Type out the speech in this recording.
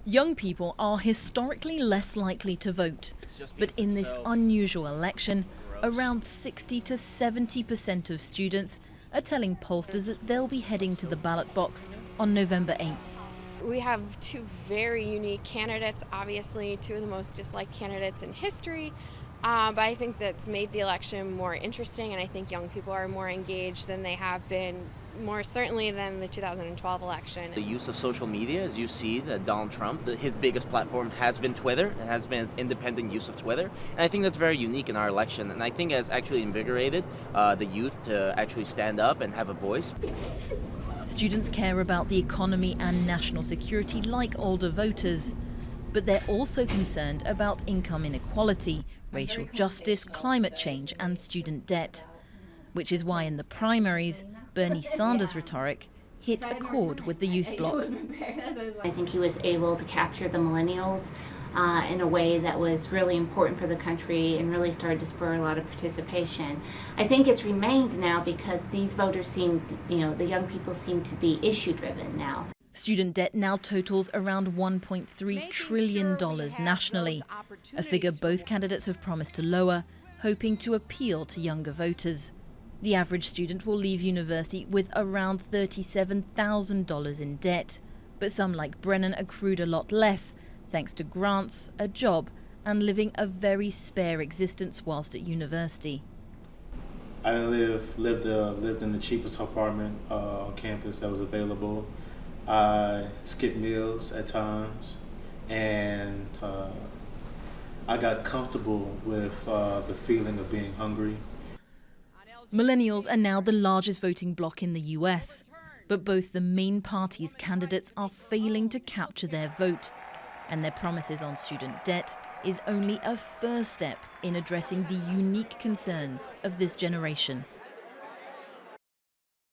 Young people are historically less likely to vote, but in this unusual election, around 60 to 70% of students are telling pollsters that they'll be heading to the ballot box on November 8th. We have two very unique candidates, obviously two of the most disliked candidates in history, but I think that's made the election more interesting, and I think young people are more engaged than they have been, more certainly than the 2012 election. The use of social media, as you see, that Donald Trump, his biggest platform has been Twitter, and has been his independent use of Twitter. And I think that's very unique in our election, and I think has actually invigorated the youth to actually stand up and have a voice. Students care about the economy and national security like older voters, but they're also concerned about income inequality, racial justice, climate change and student debt. Which is why in the primaries, Bernie Sanders' rhetoric hit a chord with the youth bloc. I think he was able to capture the millennials in a way that was really important for the country and really started to spur a lot of participation. I think it's remained now because these voters seem, the young people seem to be issue driven now. Student debt now totals around $1.3 trillion nationally, a figure both candidates have promised to lower, hoping to appeal to younger voters. The average student will leave university with around $37,000 in debt, but some like Brennan accrued a lot less, thanks to grants, a job, and living a very spare existence whilst at university. I lived in the cheapest apartment on campus that was available. I skipped meals at times, and I got comfortable with the feeling of being hungry. Millennials are now the largest voting bloc in the US, but both the main parties' candidates are failing to capture their vote, and their promises on student debt is only a first step in addressing the unique concerns of this generation.